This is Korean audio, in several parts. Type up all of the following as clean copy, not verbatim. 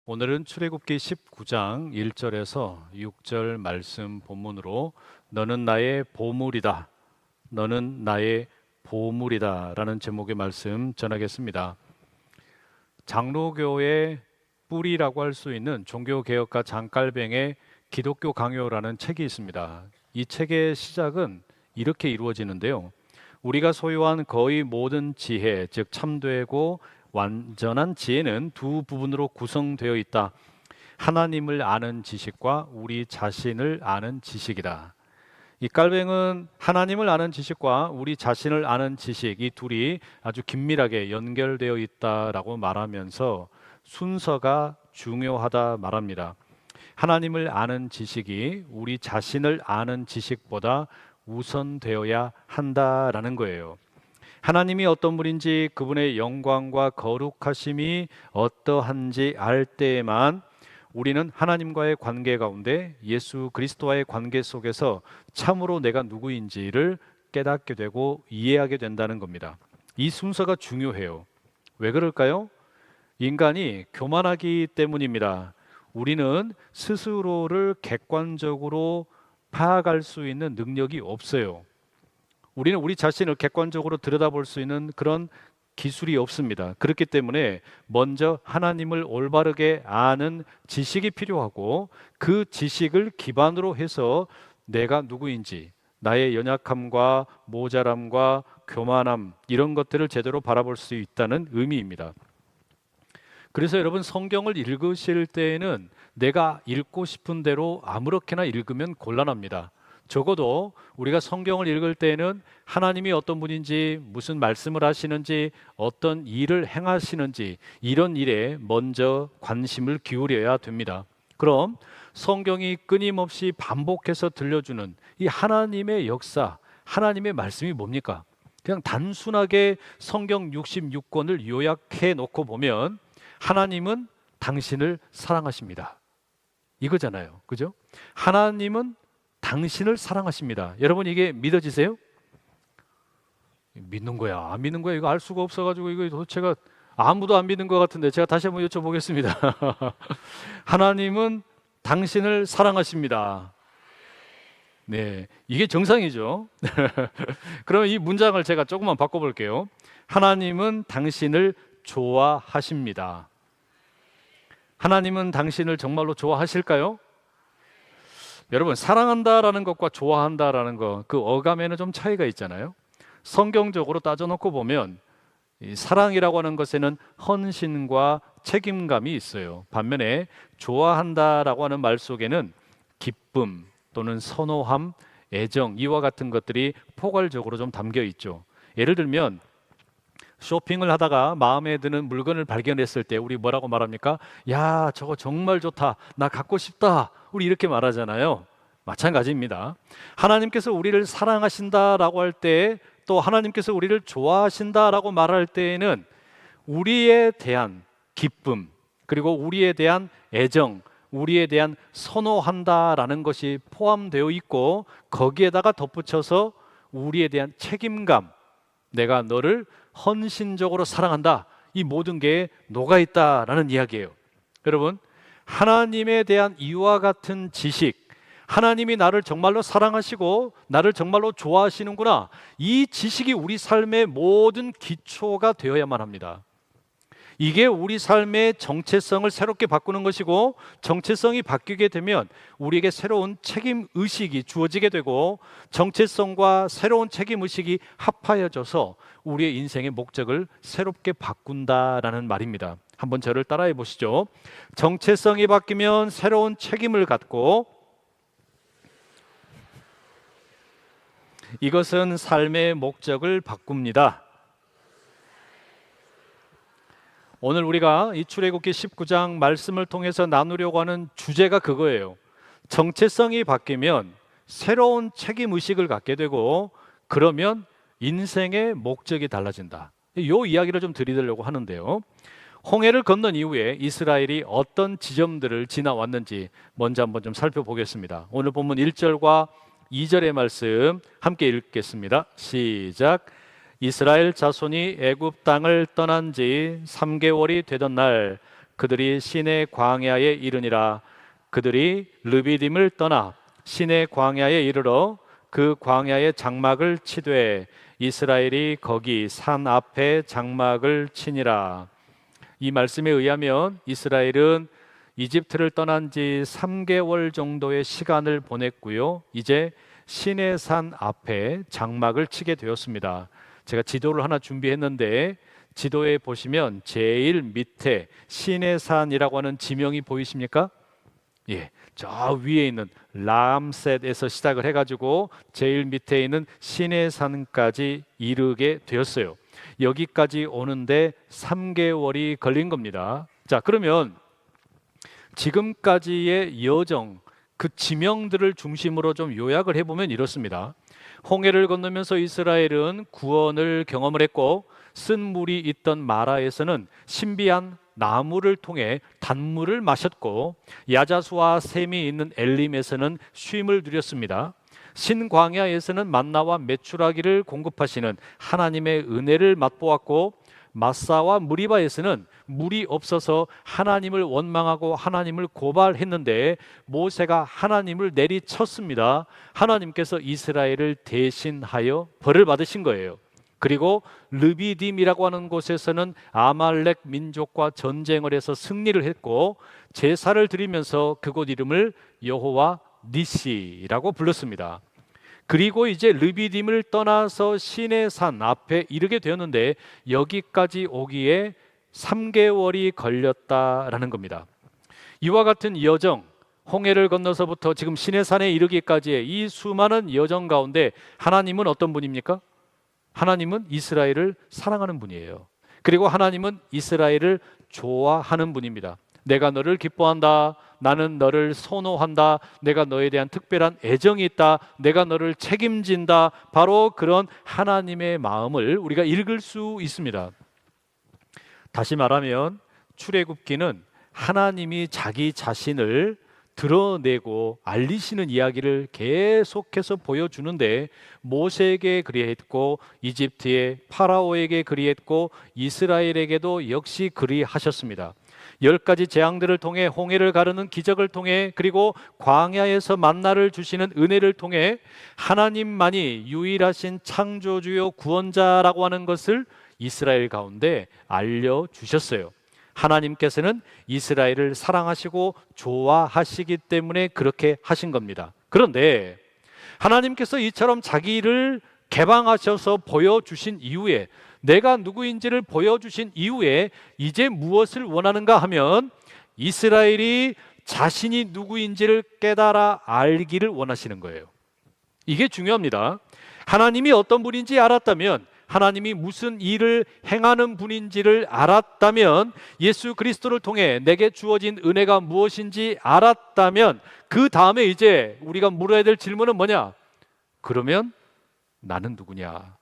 오늘은 출애굽기 19장 1절에서 6절 말씀 본문으로 너는 나의 보물이다. 너는 나의 보물이다 라는 제목의 말씀 전하겠습니다. 장로교의 뿌리라고 할 수 있는 종교개혁가 장깔뱅의 기독교 강요라는 책이 있습니다. 이 책의 시작은 이렇게 이루어지는데요. 우리가 소유한 거의 모든 지혜, 즉 참되고 완전한 지혜는 두 부분으로 구성되어 있다. 하나님을 아는 지식과 우리 자신을 아는 지식이다. 이 깔뱅은 하나님을 아는 지식과 우리 자신을 아는 지식, 이 둘이 아주 긴밀하게 연결되어 있다라고 말하면서 순서가 중요하다 말합니다. 하나님을 아는 지식이 우리 자신을 아는 지식보다 우선되어야 한다라는 거예요. 하나님이 어떤 분인지, 그분의 영광과 거룩하심이 어떠한지 알 때에만 우리는 하나님과의 관계 가운데 예수 그리스도와의 관계 속에서 참으로 내가 누구인지를 깨닫게 되고 이해하게 된다는 겁니다. 이 순서가 중요해요. 왜 그럴까요? 인간이 교만하기 때문입니다. 우리는 스스로를 객관적으로 파악할 수 있는 능력이 없어요. 우리는 우리 자신을 객관적으로 들여다볼 수 있는 그런 기술이 없습니다. 그렇기 때문에 먼저 하나님을 올바르게 아는 지식이 필요하고, 그 지식을 기반으로 해서 내가 누구인지, 나의 연약함과 모자람과 교만함, 이런 것들을 제대로 바라볼 수 있다는 의미입니다. 그래서 여러분, 성경을 읽으실 때에는 내가 읽고 싶은 대로 아무렇게나 읽으면 곤란합니다. 적어도 우리가 성경을 읽을 때에는 하나님이 어떤 분인지, 무슨 말씀을 하시는지, 어떤 일을 행하시는지, 이런 일에 먼저 관심을 기울여야 됩니다. 그럼 성경이 끊임없이 반복해서 들려주는 이 하나님의 역사, 하나님의 말씀이 뭡니까? 그냥 단순하게 성경 66권을 요약해 놓고 보면 하나님은 당신을 사랑하십니다, 이거잖아요. 그죠? 하나님은 당신을 사랑하십니다. 여러분, 이게 믿어지세요? 믿는 거야, 안 믿는 거야, 이거 알 수가 없어가지고 이거 도대체가 아무도 안 믿는 것 같은데 제가 다시 한번 여쭤보겠습니다. 하나님은 당신을 사랑하십니다. 네, 이게 정상이죠. 그러면 이 문장을 제가 조금만 바꿔볼게요. 하나님은 당신을 좋아하십니다. 하나님은 당신을 정말로 좋아하실까요? 여러분, 사랑한다라는 것과 좋아한다라는 것, 그 어감에는 좀 차이가 있잖아요. 성경적으로 따져놓고 보면 이 사랑이라고 하는 것에는 헌신과 책임감이 있어요. 반면에 좋아한다라고 하는 말 속에는 기쁨 또는 선호함, 애정, 이와 같은 것들이 포괄적으로 좀 담겨 있죠. 예를 들면 쇼핑을 하다가 마음에 드는 물건을 발견했을 때 우리 뭐라고 말합니까? 야, 저거 정말 좋다, 나 갖고 싶다, 우리 이렇게 말하잖아요. 마찬가지입니다. 하나님께서 우리를 사랑하신다라고 할 때, 또 하나님께서 우리를 좋아하신다라고 말할 때에는 우리에 대한 기쁨, 그리고 우리에 대한 애정, 우리에 대한 선호한다라는 것이 포함되어 있고, 거기에다가 덧붙여서 우리에 대한 책임감, 내가 너를 헌신적으로 사랑한다, 이 모든 게 녹아있다라는 이야기예요. 여러분, 하나님에 대한 이와 같은 지식, 하나님이 나를 정말로 사랑하시고 나를 정말로 좋아하시는구나, 이 지식이 우리 삶의 모든 기초가 되어야만 합니다. 이게 우리 삶의 정체성을 새롭게 바꾸는 것이고, 정체성이 바뀌게 되면 우리에게 새로운 책임의식이 주어지게 되고, 정체성과 새로운 책임의식이 합하여져서 우리의 인생의 목적을 새롭게 바꾼다라는 말입니다. 한번 저를 따라해 보시죠. 정체성이 바뀌면 새로운 책임을 갖고, 이것은 삶의 목적을 바꿉니다. 오늘 우리가 이 출애굽기 19장 말씀을 통해서 나누려고 하는 주제가 그거예요. 정체성이 바뀌면 새로운 책임의식을 갖게 되고, 그러면 인생의 목적이 달라진다. 이 이야기를 좀 드리려고 하는데요. 홍해를 건넌 이후에 이스라엘이 어떤 지점들을 지나왔는지 먼저 한번 좀 살펴보겠습니다. 오늘 본문 1절과 2절의 말씀 함께 읽겠습니다. 시작. 이스라엘 자손이 애굽 땅을 떠난 지 3개월이 되던 날 그들이 시내 광야에 이르니라. 그들이 르비딤을 떠나 시내 광야에 이르러 그 광야에 장막을 치되 이스라엘이 거기 산 앞에 장막을 치니라. 이 말씀에 의하면 이스라엘은 이집트를 떠난 지 3개월 정도의 시간을 보냈고요. 이제 시내산 앞에 장막을 치게 되었습니다. 제가 지도를 하나 준비했는데 지도에 보시면 제일 밑에 시내산이라고 하는 지명이 보이십니까? 예, 저 위에 있는 람셋에서 시작을 해가지고 제일 밑에 있는 시내산까지 이르게 되었어요. 여기까지 오는데 3개월이 걸린 겁니다. 자, 그러면 지금까지의 여정, 그 지명들을 중심으로 좀 요약을 해보면 이렇습니다. 홍해를 건너면서 이스라엘은 구원을 경험을 했고, 쓴 물이 있던 마라에서는 신비한 나무를 통해 단물을 마셨고, 야자수와 샘이 있는 엘림에서는 쉼을 누렸습니다. 신광야에서는 만나와 메추라기를 공급하시는 하나님의 은혜를 맛보았고, 마사와 무리바에서는 물이 없어서 하나님을 원망하고 하나님을 고발했는데 모세가 하나님을 내리쳤습니다. 하나님께서 이스라엘을 대신하여 벌을 받으신 거예요. 그리고 르비딤이라고 하는 곳에서는 아말렉 민족과 전쟁을 해서 승리를 했고, 제사를 드리면서 그곳 이름을 여호와 니시라고 불렀습니다. 그리고 이제 르비딤을 떠나서 시내산 앞에 이르게 되었는데 여기까지 오기에 3개월이 걸렸다라는 겁니다. 이와 같은 여정, 홍해를 건너서부터 지금 시내산에 이르기까지의 이 수많은 여정 가운데 하나님은 어떤 분입니까? 하나님은 이스라엘을 사랑하는 분이에요. 그리고 하나님은 이스라엘을 좋아하는 분입니다. 내가 너를 기뻐한다. 나는 너를 선호한다. 내가 너에 대한 특별한 애정이 있다. 내가 너를 책임진다. 바로 그런 하나님의 마음을 우리가 읽을 수 있습니다. 다시 말하면 출애굽기는 하나님이 자기 자신을 드러내고 알리시는 이야기를 계속해서 보여주는데, 모세에게 그리했고 이집트의 파라오에게 그리했고 이스라엘에게도 역시 그리하셨습니다. 10가지 재앙들을 통해, 홍해를 가르는 기적을 통해, 그리고 광야에서 만나를 주시는 은혜를 통해 하나님만이 유일하신 창조주요 구원자라고 하는 것을 이스라엘 가운데 알려주셨어요. 하나님께서는 이스라엘을 사랑하시고 좋아하시기 때문에 그렇게 하신 겁니다. 그런데 하나님께서 이처럼 자기를 개방하셔서 보여주신 이후에, 내가 누구인지를 보여주신 이후에 이제 무엇을 원하는가 하면 이스라엘이 자신이 누구인지를 깨달아 알기를 원하시는 거예요. 이게 중요합니다. 하나님이 어떤 분인지 알았다면, 하나님이 무슨 일을 행하는 분인지를 알았다면, 예수 그리스도를 통해 내게 주어진 은혜가 무엇인지 알았다면, 그 다음에 이제 우리가 물어야 될 질문은 뭐냐? 그러면 나는 누구냐?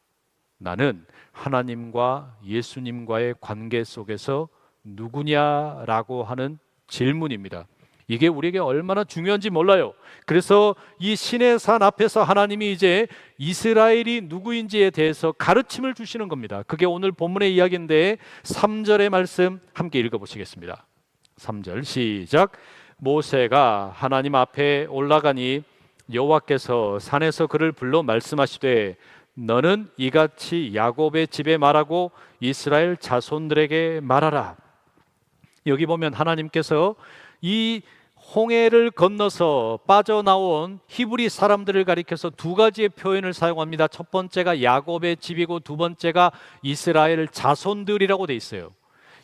나는 하나님과 예수님과의 관계 속에서 누구냐라고 하는 질문입니다. 이게 우리에게 얼마나 중요한지 몰라요. 그래서 이 시내산 앞에서 하나님이 이제 이스라엘이 누구인지에 대해서 가르침을 주시는 겁니다. 그게 오늘 본문의 이야기인데 3절의 말씀 함께 읽어보시겠습니다. 3절 시작. 모세가 하나님 앞에 올라가니 여호와께서 산에서 그를 불러 말씀하시되 너는 이같이 야곱의 집에 말하고 이스라엘 자손들에게 말하라. 여기 보면 하나님께서 이 홍해를 건너서 빠져나온 히브리 사람들을 가리켜서 2가지의 표현을 사용합니다. 첫 번째가 야곱의 집이고 두 번째가 이스라엘 자손들이라고 돼 있어요.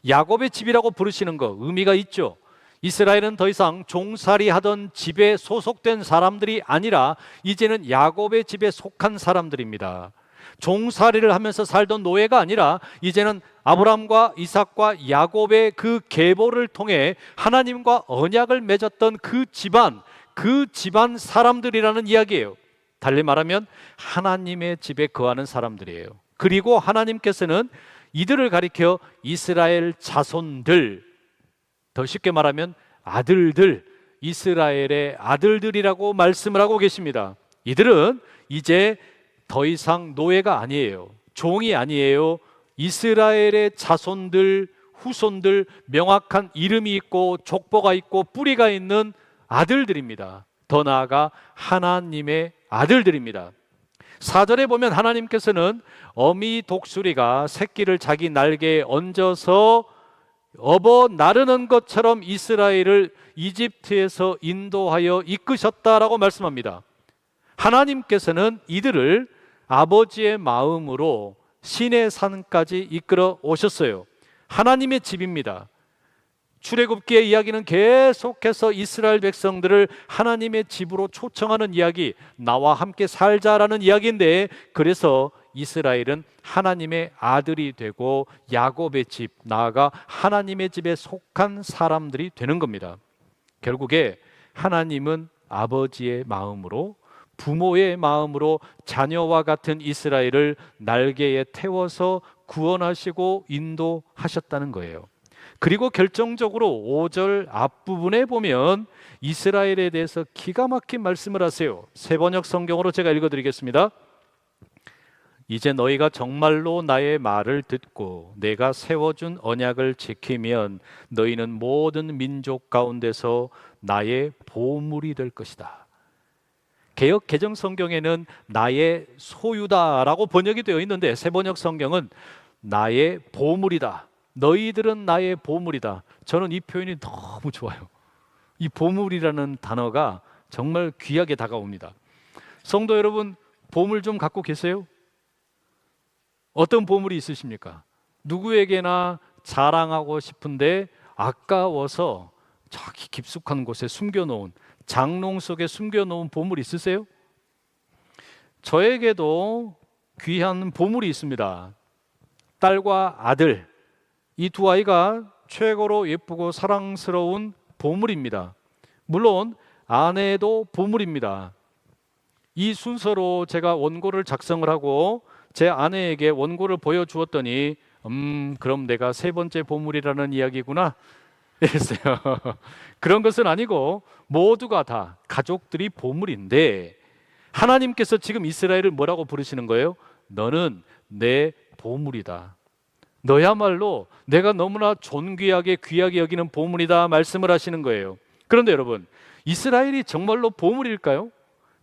야곱의 집이라고 부르시는 거 의미가 있죠. 이스라엘은 더 이상 종살이 하던 집에 소속된 사람들이 아니라 이제는 야곱의 집에 속한 사람들입니다. 종살이를 하면서 살던 노예가 아니라 이제는 아브라함과 이삭과 야곱의 그 계보를 통해 하나님과 언약을 맺었던 그 집안 사람들이라는 이야기예요. 달리 말하면 하나님의 집에 거하는 사람들이에요. 그리고 하나님께서는 이들을 가리켜 이스라엘 자손들, 더 쉽게 말하면 아들들, 이스라엘의 아들들이라고 말씀을 하고 계십니다. 이들은 이제 더 이상 노예가 아니에요. 종이 아니에요. 이스라엘의 자손들, 후손들, 명확한 이름이 있고 족보가 있고 뿌리가 있는 아들들입니다. 더 나아가 하나님의 아들들입니다. 4절에 보면 하나님께서는 어미 독수리가 새끼를 자기 날개에 얹어서 업어 나르는 것처럼 이스라엘을 이집트에서 인도하여 이끄셨다라고 말씀합니다. 하나님께서는 이들을 아버지의 마음으로 시내 산까지 이끌어 오셨어요. 하나님의 집입니다. 출애굽기의 이야기는 계속해서 이스라엘 백성들을 하나님의 집으로 초청하는 이야기, 나와 함께 살자라는 이야기인데, 그래서 이스라엘은 하나님의 아들이 되고 야곱의 집, 나아가 하나님의 집에 속한 사람들이 되는 겁니다. 결국에 하나님은 아버지의 마음으로, 부모의 마음으로 자녀와 같은 이스라엘을 날개에 태워서 구원하시고 인도하셨다는 거예요. 그리고 결정적으로 5절 앞부분에 보면 이스라엘에 대해서 기가 막힌 말씀을 하세요. 세번역 성경으로 제가 읽어드리겠습니다. 이제 너희가 정말로 나의 말을 듣고 내가 세워준 언약을 지키면 너희는 모든 민족 가운데서 나의 보물이 될 것이다. 개역 개정 성경에는 나의 소유다라고 번역이 되어 있는데, 세번역 성경은 나의 보물이다, 너희들은 나의 보물이다. 저는 이 표현이 너무 좋아요. 이 보물이라는 단어가 정말 귀하게 다가옵니다. 성도 여러분, 보물 좀 갖고 계세요? 어떤 보물이 있으십니까? 누구에게나 자랑하고 싶은데 아까워서 저기 깊숙한 곳에 숨겨놓은, 장롱 속에 숨겨놓은 보물 있으세요? 저에게도 귀한 보물이 있습니다. 딸과 아들, 이 두 아이가 최고로 예쁘고 사랑스러운 보물입니다. 물론 아내도 보물입니다. 이 순서로 제가 원고를 작성을 하고 제 아내에게 원고를 보여주었더니 그럼 내가 세 번째 보물이라는 이야기구나 이랬어요. 그런 것은 아니고 모두가 다 가족들이 보물인데, 하나님께서 지금 이스라엘을 뭐라고 부르시는 거예요? 너는 내 보물이다. 너야말로 내가 너무나 존귀하게 귀하게 여기는 보물이다 말씀을 하시는 거예요. 그런데 여러분, 이스라엘이 정말로 보물일까요?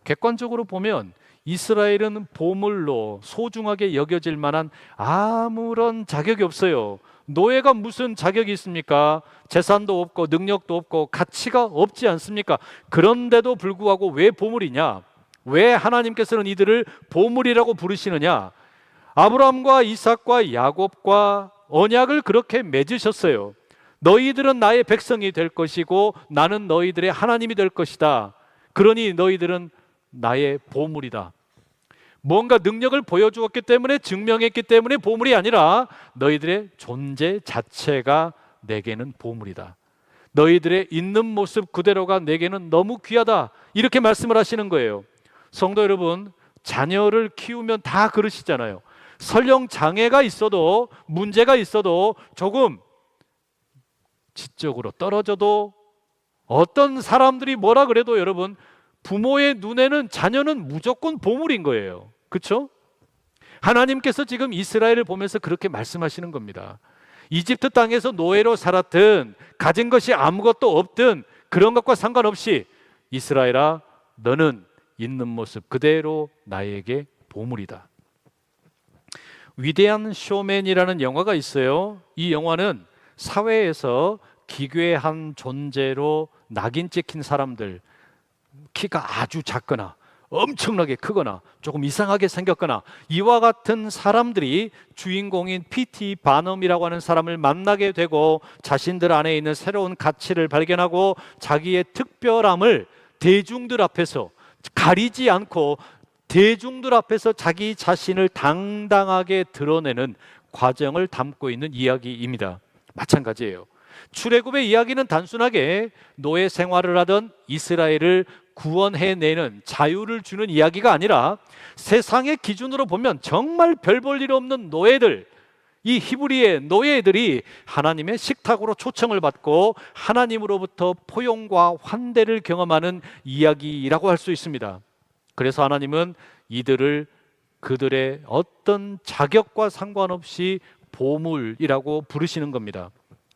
객관적으로 보면 이스라엘은 보물로 소중하게 여겨질 만한 아무런 자격이 없어요. 노예가 무슨 자격이 있습니까? 재산도 없고 능력도 없고 가치가 없지 않습니까? 그런데도 불구하고 왜 보물이냐? 왜 하나님께서는 이들을 보물이라고 부르시느냐? 아브라함과 이삭과 야곱과 언약을 그렇게 맺으셨어요. 너희들은 나의 백성이 될 것이고 나는 너희들의 하나님이 될 것이다. 그러니 너희들은 나의 보물이다. 뭔가 능력을 보여주었기 때문에, 증명했기 때문에 보물이 아니라 너희들의 존재 자체가 내게는 보물이다. 너희들의 있는 모습 그대로가 내게는 너무 귀하다. 이렇게 말씀을 하시는 거예요. 성도 여러분, 자녀를 키우면 다 그러시잖아요. 설령 장애가 있어도, 문제가 있어도, 조금 지적으로 떨어져도, 어떤 사람들이 뭐라 그래도 여러분, 부모의 눈에는 자녀는 무조건 보물인 거예요. 그렇죠? 하나님께서 지금 이스라엘을 보면서 그렇게 말씀하시는 겁니다. 이집트 땅에서 노예로 살았든 가진 것이 아무것도 없든 그런 것과 상관없이 이스라엘아, 너는 있는 모습 그대로 나에게 보물이다. 위대한 쇼맨이라는 영화가 있어요. 이 영화는 사회에서 기괴한 존재로 낙인 찍힌 사람들, 키가 아주 작거나 엄청나게 크거나 조금 이상하게 생겼거나 이와 같은 사람들이 주인공인 P.T. 바넘이라고 하는 사람을 만나게 되고 자신들 안에 있는 새로운 가치를 발견하고 자기의 특별함을 대중들 앞에서 가리지 않고 대중들 앞에서 자기 자신을 당당하게 드러내는 과정을 담고 있는 이야기입니다. 마찬가지예요. 출애굽의 이야기는 단순하게 노예 생활을 하던 이스라엘을 구원해내는, 자유를 주는 이야기가 아니라 세상의 기준으로 보면 정말 별 볼 일 없는 노예들, 이 히브리의 노예들이 하나님의 식탁으로 초청을 받고 하나님으로부터 포용과 환대를 경험하는 이야기라고 할 수 있습니다. 그래서 하나님은 이들을 그들의 어떤 자격과 상관없이 보물이라고 부르시는 겁니다.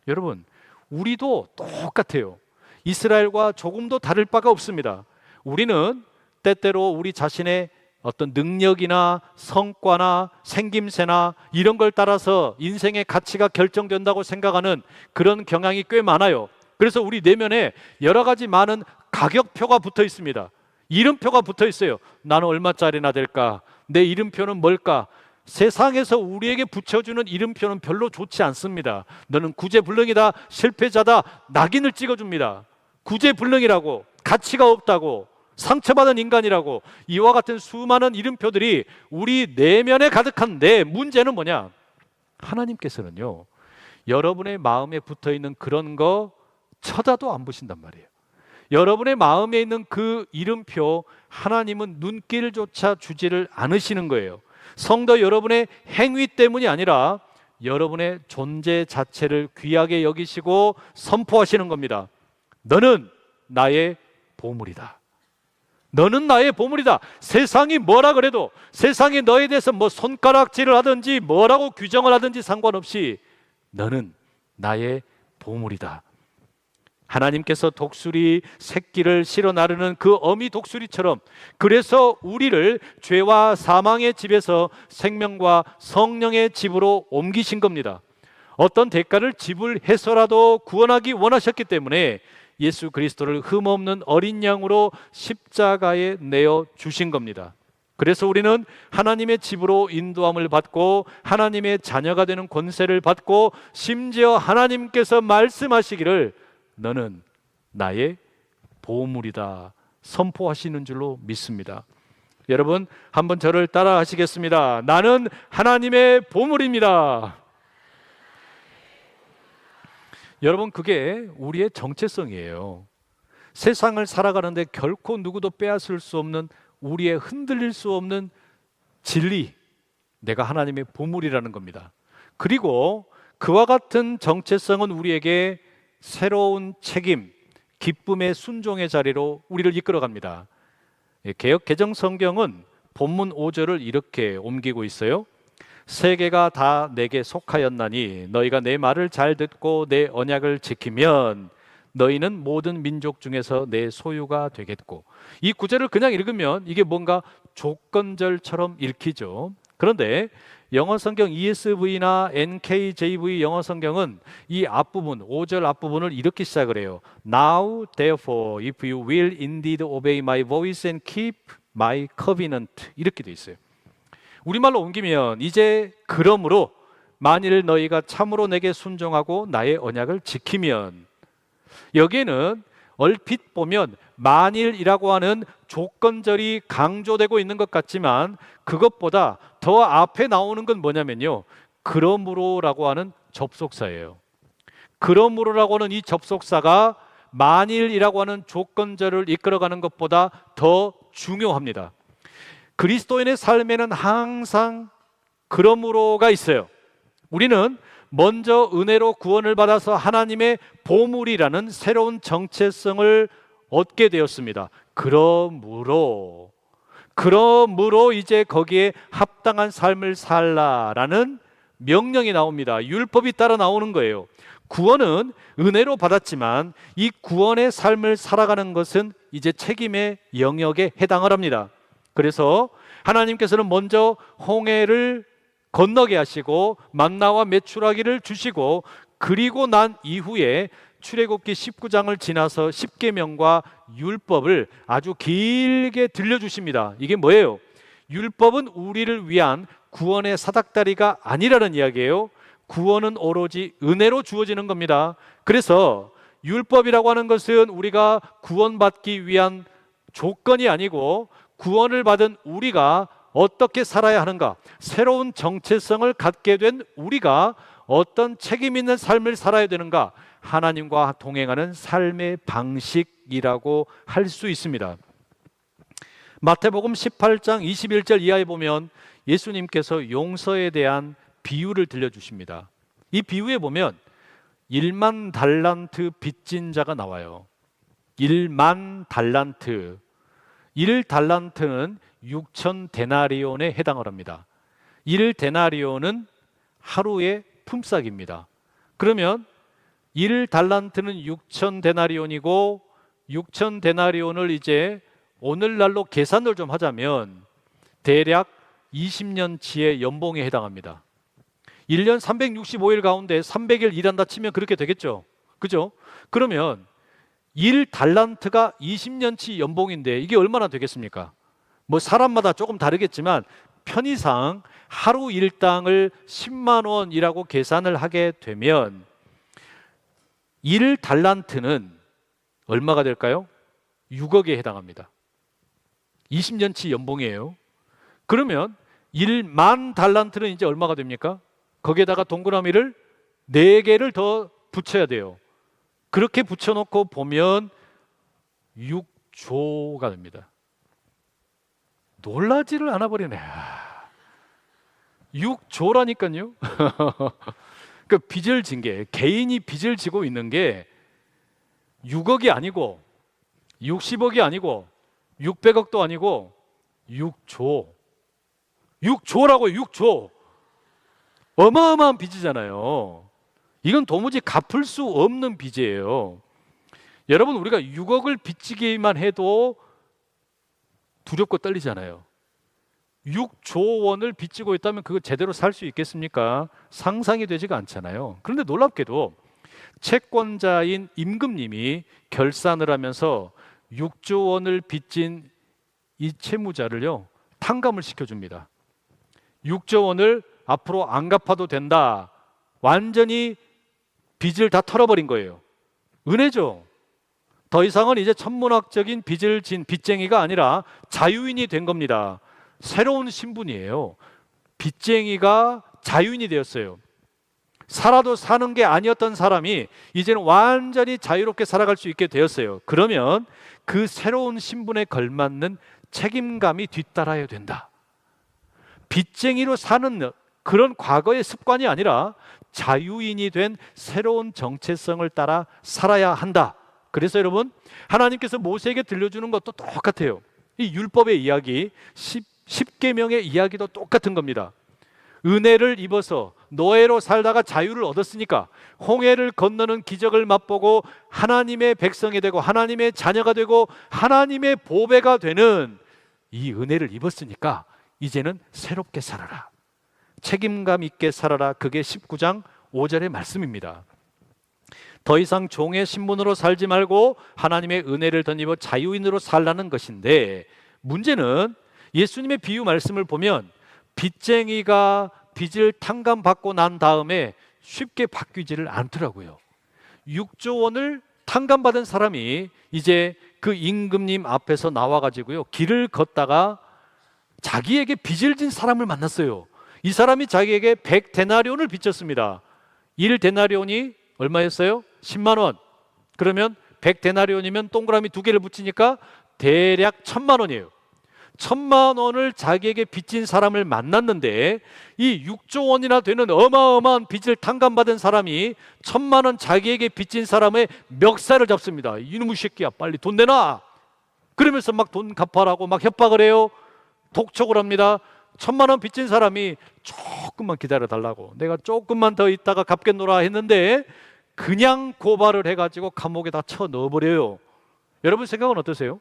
여러분, 우리도 똑같아요. 이스라엘과 조금도 다를 바가 없습니다. 우리는 때때로 우리 자신의 어떤 능력이나 성과나 생김새나 이런 걸 따라서 인생의 가치가 결정된다고 생각하는 그런 경향이 꽤 많아요. 그래서 우리 내면에 여러 가지 많은 가격표가 붙어 있습니다. 이름표가 붙어 있어요. 나는 얼마짜리나 될까? 내 이름표는 뭘까? 세상에서 우리에게 붙여주는 이름표는 별로 좋지 않습니다. 너는 구제불능이다, 실패자다, 낙인을 찍어줍니다. 구제불능이라고, 가치가 없다고, 상처받은 인간이라고, 이와 같은 수많은 이름표들이 우리 내면에 가득한데, 문제는 뭐냐? 하나님께서는요, 여러분의 마음에 붙어 있는 그런 거 쳐다도 안 보신단 말이에요. 여러분의 마음에 있는 그 이름표, 하나님은 눈길조차 주지를 않으시는 거예요. 성도 여러분의 행위 때문이 아니라 여러분의 존재 자체를 귀하게 여기시고 선포하시는 겁니다. 너는 나의 보물이다. 너는 나의 보물이다. 세상이 뭐라 그래도, 세상이 너에 대해서 뭐 손가락질을 하든지 뭐라고 규정을 하든지 상관없이 너는 나의 보물이다. 하나님께서 독수리 새끼를 실어 나르는 그 어미 독수리처럼, 그래서 우리를 죄와 사망의 집에서 생명과 성령의 집으로 옮기신 겁니다. 어떤 대가를 지불해서라도 구원하기 원하셨기 때문에 예수 그리스도를 흠없는 어린 양으로 십자가에 내어 주신 겁니다. 그래서 우리는 하나님의 집으로 인도함을 받고 하나님의 자녀가 되는 권세를 받고, 심지어 하나님께서 말씀하시기를 너는 나의 보물이다 선포하시는 줄로 믿습니다. 여러분, 한번 저를 따라 하시겠습니다. 나는 하나님의 보물입니다. 여러분, 그게 우리의 정체성이에요. 세상을 살아가는데 결코 누구도 빼앗을 수 없는, 우리의 흔들릴 수 없는 진리, 내가 하나님의 보물이라는 겁니다. 그리고 그와 같은 정체성은 우리에게 새로운 책임, 기쁨의 순종의 자리로 우리를 이끌어갑니다. 개역 개정 성경은 본문 5절을 이렇게 옮기고 있어요. 세계가 다 내게 속하였나니 너희가 내 말을 잘 듣고 내 언약을 지키면 너희는 모든 민족 중에서 내 소유가 되겠고. 이 구절을 그냥 읽으면 이게 뭔가 조건절처럼 읽히죠. 그런데 영어 성경 ESV나 NKJV 영어 성경은 이 앞부분, 5절 앞부분을 이렇게 시작을 해요. Now therefore if you will indeed obey my voice and keep my covenant, 이렇게 돼 있어요. 우리말로 옮기면 이제 그러므로 만일 너희가 참으로 내게 순종하고 나의 언약을 지키면, 여기에는 얼핏 보면 만일이라고 하는 조건절이 강조되고 있는 것 같지만 그것보다 더 앞에 나오는 건 뭐냐면요, 그러므로라고 하는 접속사예요. 그러므로라고 하는 이 접속사가 만일이라고 하는 조건절을 이끌어가는 것보다 더 중요합니다. 그리스도인의 삶에는 항상 그러므로가 있어요. 우리는 먼저 은혜로 구원을 받아서 하나님의 보물이라는 새로운 정체성을 얻게 되었습니다. 그러므로 이제 거기에 합당한 삶을 살라라는 명령이 나옵니다. 율법이 따라 나오는 거예요. 구원은 은혜로 받았지만 이 구원의 삶을 살아가는 것은 이제 책임의 영역에 해당을 합니다. 그래서 하나님께서는 먼저 홍해를 건너게 하시고 만나와 메추라기를 주시고, 그리고 난 이후에 출애굽기 19장을 지나서 십계명과 율법을 아주 길게 들려주십니다. 이게 뭐예요? 율법은 우리를 위한 구원의 사닥다리가 아니라는 이야기예요. 구원은 오로지 은혜로 주어지는 겁니다. 그래서 율법이라고 하는 것은 우리가 구원받기 위한 조건이 아니고, 구원을 받은 우리가 어떻게 살아야 하는가, 새로운 정체성을 갖게 된 우리가 어떤 책임 있는 삶을 살아야 되는가, 하나님과 동행하는 삶의 방식이라고 할 수 있습니다. 마태복음 18장 21절 이하에 보면 예수님께서 용서에 대한 비유를 들려주십니다. 이 비유에 보면 1만 달란트 빚진 자가 나와요. 1만 달란트. 1달란트는 6천 데나리온에 해당을 합니다. 1데나리온은 하루의 품삯입니다. 그러면 1달란트는 6천 데나리온이고 6천 데나리온을 이제 오늘날로 계산을 좀 하자면 대략 20년치의 연봉에 해당합니다. 1년 365일 가운데 300일 일한다 치면 그렇게 되겠죠. 그죠? 그러면 1달란트가 20년치 연봉인데 이게 얼마나 되겠습니까? 뭐 사람마다 조금 다르겠지만 편의상 하루 일당을 10만 원이라고 계산을 하게 되면 1달란트는 얼마가 될까요? 6억에 해당합니다. 20년치 연봉이에요. 그러면 1만 달란트는 이제 얼마가 됩니까? 거기에다가 동그라미를 4개를 더 붙여야 돼요. 그렇게 붙여놓고 보면 6조가 됩니다. 놀라지를 않아 버리네. 6조라니까요. 그 빚을 진 게, 개인이 빚을 지고 있는 게 6억이 아니고 60억이 아니고 600억도 아니고 6조. 6조라고요. 6조. 어마어마한 빚이잖아요. 이건 도무지 갚을 수 없는 빚이에요. 여러분, 우리가 6억을 빚지기만 해도 두렵고 떨리잖아요. 6조 원을 빚지고 있다면 그거 제대로 살 수 있겠습니까? 상상이 되지가 않잖아요. 그런데 놀랍게도 채권자인 임금님이 결산을 하면서 6조 원을 빚진 이 채무자를요, 탕감을 시켜줍니다. 6조 원을 앞으로 안 갚아도 된다. 완전히 빚을 다 털어버린 거예요. 은혜죠. 더 이상은 이제 천문학적인 빚을 진 빚쟁이가 아니라 자유인이 된 겁니다. 새로운 신분이에요. 빚쟁이가 자유인이 되었어요. 살아도 사는 게 아니었던 사람이 이제는 완전히 자유롭게 살아갈 수 있게 되었어요. 그러면 그 새로운 신분에 걸맞는 책임감이 뒤따라야 된다. 빚쟁이로 사는 그런 과거의 습관이 아니라 자유인이 된 새로운 정체성을 따라 살아야 한다. 그래서 여러분, 하나님께서 모세에게 들려주는 것도 똑같아요. 이 율법의 이야기, 10계명의 이야기도 똑같은 겁니다. 은혜를 입어서 노예로 살다가 자유를 얻었으니까 홍해를 건너는 기적을 맛보고 하나님의 백성이 되고 하나님의 자녀가 되고 하나님의 보배가 되는 이 은혜를 입었으니까 이제는 새롭게 살아라. 책임감 있게 살아라. 그게 19장 5절의 말씀입니다. 더 이상 종의 신분으로 살지 말고 하나님의 은혜를 덧입어 자유인으로 살라는 것인데, 문제는 예수님의 비유 말씀을 보면 빚쟁이가 빚을 탕감받고 난 다음에 쉽게 바뀌지를 않더라고요. 6조 원을 탕감받은 사람이 이제 그 임금님 앞에서 나와가지고요, 길을 걷다가 자기에게 빚을 진 사람을 만났어요. 이 사람이 자기에게 100데나리온을 빚졌습니다. 1데나리온이 얼마였어요? 10만 원. 그러면 100데나리온이면 동그라미 2개를 붙이니까 대략 1000만 원이에요. 1000만 원을 자기에게 빚진 사람을 만났는데 이 6조 원이나 되는 어마어마한 빚을 탕감받은 사람이 1000만 원 자기에게 빚진 사람의 멱살을 잡습니다. 이놈의 새끼야, 빨리 돈 내놔. 그러면서 막 돈 갚아라고 막 협박을 해요. 독촉을 합니다. 1000만 원 빚진 사람이 조금만 기다려 달라고, 내가 조금만 더 있다가 갚겠노라 했는데 그냥 고발을 해가지고 감옥에다 쳐 넣어버려요. 여러분 생각은 어떠세요?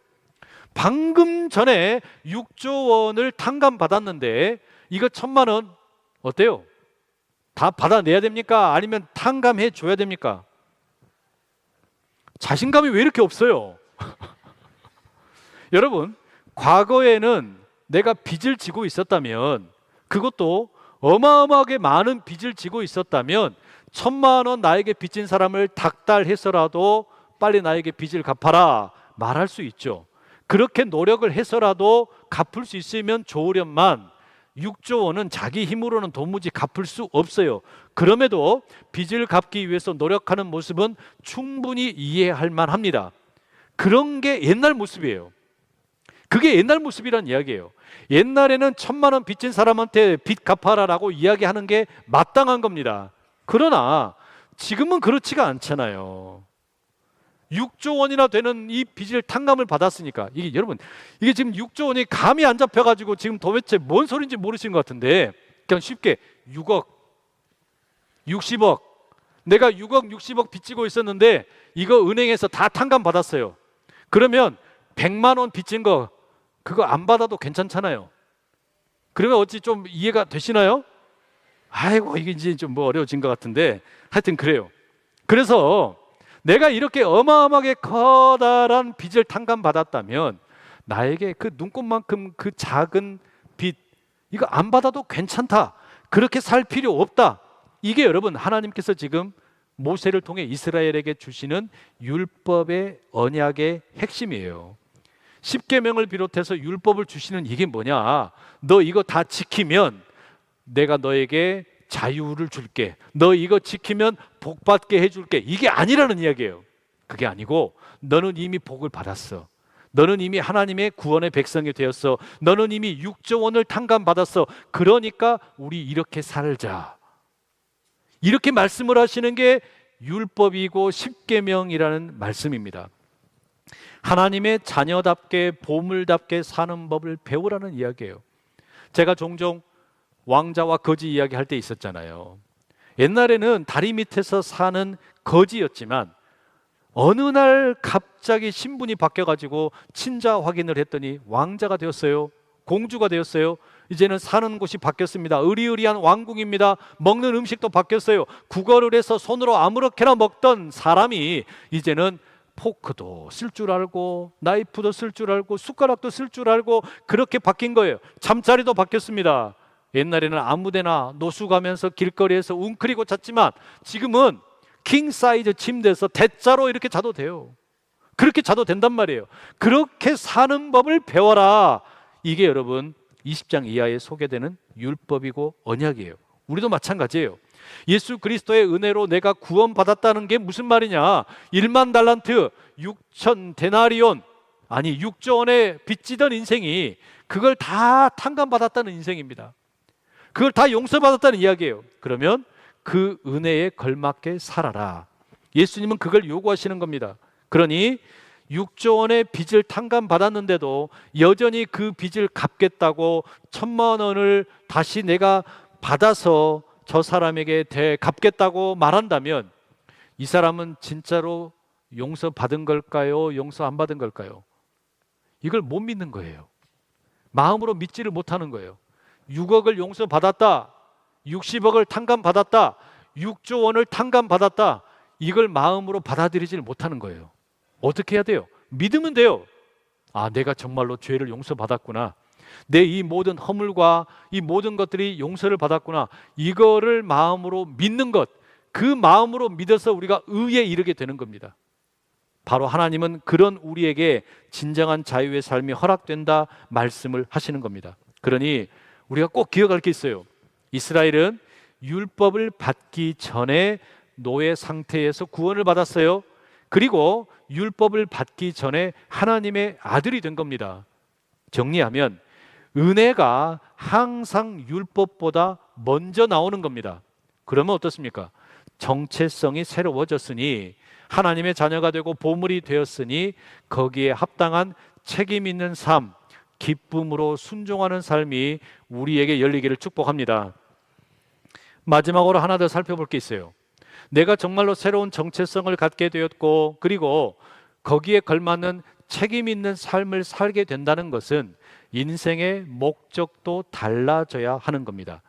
방금 전에 6조 원을 탕감받았는데 이거 1000만 원 어때요? 다 받아내야 됩니까? 아니면 탕감해 줘야 됩니까? 자신감이 왜 이렇게 없어요? 여러분, 과거에는 내가 빚을 지고 있었다면, 그것도 어마어마하게 많은 빚을 지고 있었다면 1000만 원 나에게 빚진 사람을 닥달해서라도 빨리 나에게 빚을 갚아라 말할 수 있죠. 그렇게 노력을 해서라도 갚을 수 있으면 좋으련만 6조 원은 자기 힘으로는 도무지 갚을 수 없어요. 그럼에도 빚을 갚기 위해서 노력하는 모습은 충분히 이해할 만합니다. 그런 게 옛날 모습이에요. 그게 옛날 모습이란 이야기예요. 옛날에는 1000만 원 빚진 사람한테 빚 갚아라라고 이야기하는 게 마땅한 겁니다. 그러나 지금은 그렇지가 않잖아요. 6조 원이나 되는 이 빚을 탕감을 받았으니까, 이게 여러분, 이게 지금 6조 원이 감이 안 잡혀가지고 지금 도대체 뭔 소리인지 모르시는 것 같은데, 그냥 쉽게 6억, 60억, 내가 6억 60억 빚지고 있었는데 이거 은행에서 다 탕감 받았어요. 그러면 100만 원 빚진 거 그거 안 받아도 괜찮잖아요. 그러면 어찌 좀 이해가 되시나요? 아이고 이게 이제 좀 뭐 어려워진 것 같은데 하여튼 그래요. 그래서 내가 이렇게 어마어마하게 커다란 빚을 탕감 받았다면 나에게 그 눈곱만큼 그 작은 빚 이거 안 받아도 괜찮다. 그렇게 살 필요 없다. 이게 여러분 하나님께서 지금 모세를 통해 이스라엘에게 주시는 율법의 언약의 핵심이에요. 십계명을 비롯해서 율법을 주시는 이게 뭐냐? 너 이거 다 지키면 내가 너에게 자유를 줄게. 너 이거 지키면 복 받게 해줄게. 이게 아니라는 이야기예요. 그게 아니고 너는 이미 복을 받았어. 너는 이미 하나님의 구원의 백성이 되었어. 너는 이미 6조 원을 탕감받았어. 그러니까 우리 이렇게 살자. 이렇게 말씀을 하시는 게 율법이고 십계명이라는 말씀입니다. 하나님의 자녀답게 보물답게 사는 법을 배우라는 이야기예요. 제가 종종 왕자와 거지 이야기 할 때 있었잖아요. 옛날에는 다리 밑에서 사는 거지였지만 어느 날 갑자기 신분이 바뀌어가지고 친자 확인을 했더니 왕자가 되었어요. 공주가 되었어요. 이제는 사는 곳이 바뀌었습니다. 의리의리한 왕궁입니다. 먹는 음식도 바뀌었어요. 국어를 해서 손으로 아무렇게나 먹던 사람이 이제는 포크도 쓸 줄 알고 나이프도 쓸 줄 알고 숟가락도 쓸 줄 알고 그렇게 바뀐 거예요. 잠자리도 바뀌었습니다. 옛날에는 아무데나 노수 가면서 길거리에서 웅크리고 잤지만 지금은 킹 사이즈 침대에서 대자로 이렇게 자도 돼요. 그렇게 자도 된단 말이에요. 그렇게 사는 법을 배워라. 이게 여러분 20장 이하에 소개되는 율법이고 언약이에요. 우리도 마찬가지예요. 예수 그리스도의 은혜로 내가 구원받았다는 게 무슨 말이냐? 1만 달란트 6천 데나리온 아니 6조 원에 빚지던 인생이 그걸 다 탕감받았다는 인생입니다. 그걸 다 용서받았다는 이야기예요. 그러면 그 은혜에 걸맞게 살아라. 예수님은 그걸 요구하시는 겁니다. 그러니 6조 원의 빚을 탕감받았는데도 여전히 그 빚을 갚겠다고 1,000만 원을 다시 내가 받아서 저 사람에게 갚겠다고 말한다면 이 사람은 진짜로 용서받은 걸까요? 용서 안 받은 걸까요? 이걸 못 믿는 거예요. 마음으로 믿지를 못하는 거예요. 6억을 용서받았다. 60억을 탕감받았다. 6조 원을 탕감받았다. 이걸 마음으로 받아들이지를 못하는 거예요. 어떻게 해야 돼요? 믿으면 돼요. 아, 내가 정말로 죄를 용서받았구나. 내 이 모든 허물과 이 모든 것들이 용서를 받았구나. 이거를 마음으로 믿는 것. 그 마음으로 믿어서 우리가 의에 이르게 되는 겁니다. 바로 하나님은 그런 우리에게 진정한 자유의 삶이 허락된다 말씀을 하시는 겁니다. 그러니 우리가 꼭 기억할 게 있어요. 이스라엘은 율법을 받기 전에 노예 상태에서 구원을 받았어요. 그리고 율법을 받기 전에 하나님의 아들이 된 겁니다. 정리하면 은혜가 항상 율법보다 먼저 나오는 겁니다. 그러면 어떻습니까? 정체성이 새로워졌으니 하나님의 자녀가 되고 보물이 되었으니 거기에 합당한 책임 있는 삶, 기쁨으로 순종하는 삶이 우리에게 열리기를 축복합니다. 마지막으로 하나 더 살펴볼 게 있어요. 내가 정말로 새로운 정체성을 갖게 되었고 그리고 거기에 걸맞는 책임 있는 삶을 살게 된다는 것은 인생의 목적도 달라져야 하는 겁니다.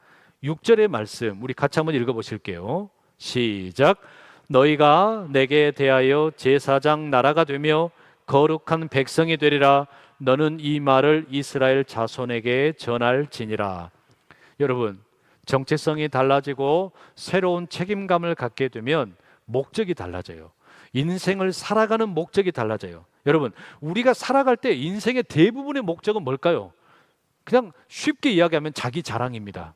6절의 말씀 우리 같이 한번 읽어보실게요. 시작. 너희가 내게 대하여 제사장 나라가 되며 거룩한 백성이 되리라. 너는 이 말을 이스라엘 자손에게 전할지니라. 여러분, 정체성이 달라지고 새로운 책임감을 갖게 되면 목적이 달라져요. 인생을 살아가는 목적이 달라져요. 여러분, 우리가 살아갈 때 인생의 대부분의 목적은 뭘까요? 그냥 쉽게 이야기하면 자기 자랑입니다.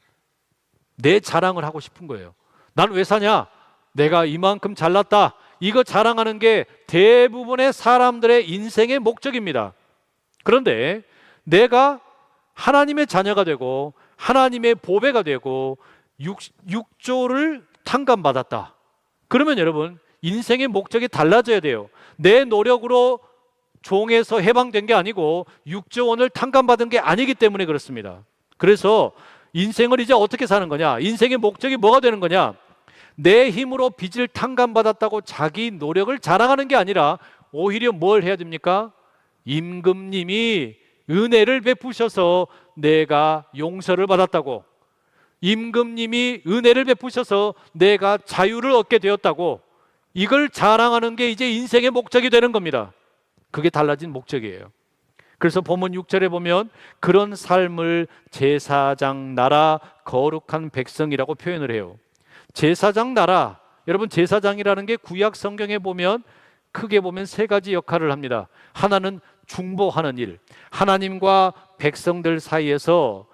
내 자랑을 하고 싶은 거예요. 난 왜 사냐? 내가 이만큼 잘났다. 이거 자랑하는 게 대부분의 사람들의 인생의 목적입니다. 그런데 내가 하나님의 자녀가 되고 하나님의 보배가 되고 6조를 탕감받았다. 그러면 여러분 인생의 목적이 달라져야 돼요. 내 노력으로 종에서 해방된 게 아니고 6조 원을 탕감받은 게 아니기 때문에 그렇습니다. 그래서 인생을 이제 어떻게 사는 거냐? 인생의 목적이 뭐가 되는 거냐? 내 힘으로 빚을 탕감받았다고 자기 노력을 자랑하는 게 아니라 오히려 뭘 해야 됩니까? 임금님이 은혜를 베푸셔서 내가 용서를 받았다고, 임금님이 은혜를 베푸셔서 내가 자유를 얻게 되었다고, 이걸 자랑하는 게 이제 인생의 목적이 되는 겁니다. 그게 달라진 목적이에요. 그래서 본문 6절에 보면 그런 삶을 제사장 나라 거룩한 백성이라고 표현을 해요. 제사장 나라, 여러분 제사장이라는 게 구약 성경에 보면 크게 보면 세 가지 역할을 합니다. 하나는 중보하는 일, 하나님과 백성들 사이에서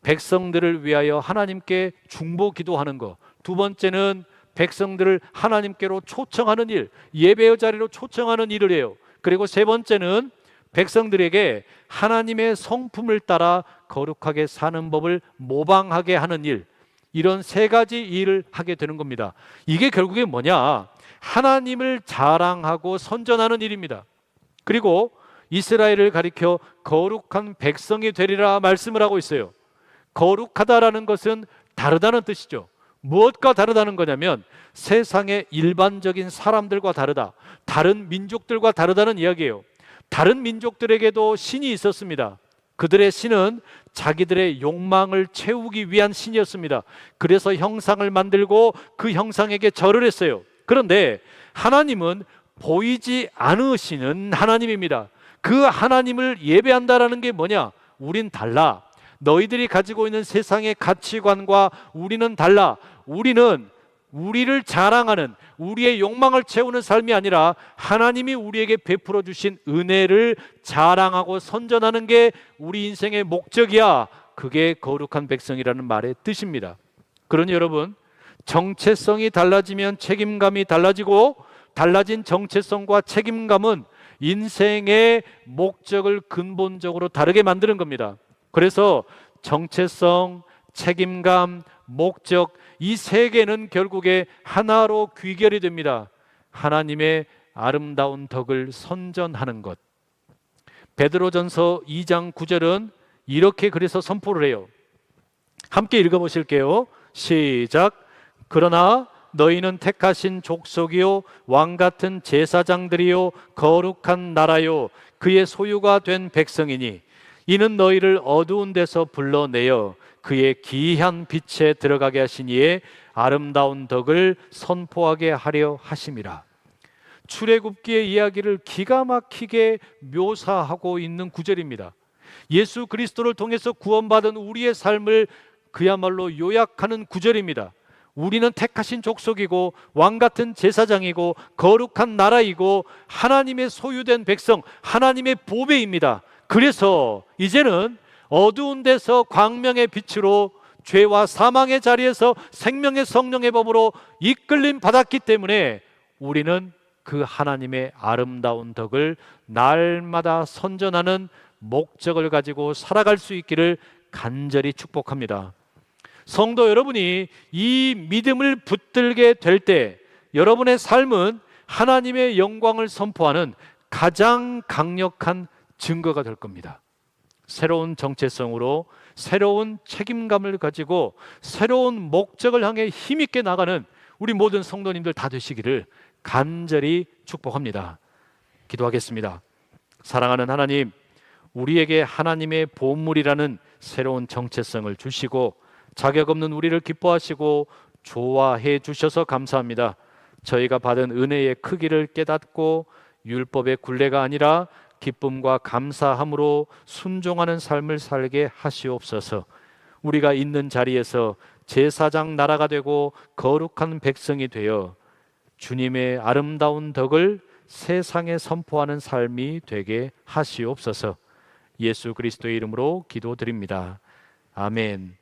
백성들을 위하여 하나님께 중보 기도하는 것. 두 번째는 백성들을 하나님께로 초청하는 일, 예배의 자리로 초청하는 일을 해요. 그리고 세 번째는 백성들에게 하나님의 성품을 따라 거룩하게 사는 법을 모방하게 하는 일, 이런 세 가지 일을 하게 되는 겁니다. 이게 결국에 뭐냐? 하나님을 자랑하고 선전하는 일입니다. 그리고 이스라엘을 가리켜 거룩한 백성이 되리라 말씀을 하고 있어요. 거룩하다라는 것은 다르다는 뜻이죠. 무엇과 다르다는 거냐면 세상의 일반적인 사람들과 다르다, 다른 민족들과 다르다는 이야기예요. 다른 민족들에게도 신이 있었습니다. 그들의 신은 자기들의 욕망을 채우기 위한 신이었습니다. 그래서 형상을 만들고 그 형상에게 절을 했어요. 그런데 하나님은 보이지 않으시는 하나님입니다. 그 하나님을 예배한다라는 게 뭐냐? 우린 달라. 너희들이 가지고 있는 세상의 가치관과 우리는 달라. 우리는 우리를 자랑하는, 우리의 욕망을 채우는 삶이 아니라 하나님이 우리에게 베풀어 주신 은혜를 자랑하고 선전하는 게 우리 인생의 목적이야. 그게 거룩한 백성이라는 말의 뜻입니다. 그러니 여러분, 정체성이 달라지면 책임감이 달라지고, 달라진 정체성과 책임감은 인생의 목적을 근본적으로 다르게 만드는 겁니다. 그래서 정체성, 책임감, 목적, 이 세 개는 결국에 하나로 귀결이 됩니다. 하나님의 아름다운 덕을 선전하는 것. 베드로전서 2장 9절은 이렇게 그래서 선포를 해요. 함께 읽어보실게요. 시작. 그러나 너희는 택하신 족속이요 왕같은 제사장들이요 거룩한 나라요 그의 소유가 된 백성이니 이는 너희를 어두운 데서 불러내어 그의 기이한 빛에 들어가게 하신 이의 아름다운 덕을 선포하게 하려 하심이라. 출애굽기의 이야기를 기가 막히게 묘사하고 있는 구절입니다. 예수 그리스도를 통해서 구원받은 우리의 삶을 그야말로 요약하는 구절입니다. 우리는 택하신 족속이고 왕같은 제사장이고 거룩한 나라이고 하나님의 소유된 백성, 하나님의 보배입니다. 그래서 이제는 어두운 데서 광명의 빛으로 죄와 사망의 자리에서 생명의 성령의 법으로 이끌림 받았기 때문에 우리는 그 하나님의 아름다운 덕을 날마다 선전하는 목적을 가지고 살아갈 수 있기를 간절히 축복합니다. 성도 여러분이 이 믿음을 붙들게 될 때 여러분의 삶은 하나님의 영광을 선포하는 가장 강력한 증거가 될 겁니다. 새로운 정체성으로 새로운 책임감을 가지고 새로운 목적을 향해 힘있게 나가는 우리 모든 성도님들 다 되시기를 간절히 축복합니다. 기도하겠습니다. 사랑하는 하나님, 우리에게 하나님의 보물이라는 새로운 정체성을 주시고 자격 없는 우리를 기뻐하시고 좋아해 주셔서 감사합니다. 저희가 받은 은혜의 크기를 깨닫고 율법의 굴레가 아니라 기쁨과 감사함으로 순종하는 삶을 살게 하시옵소서. 우리가 있는 자리에서 제사장 나라가 되고 거룩한 백성이 되어 주님의 아름다운 덕을 세상에 선포하는 삶이 되게 하시옵소서. 예수 그리스도의 이름으로 기도드립니다. 아멘.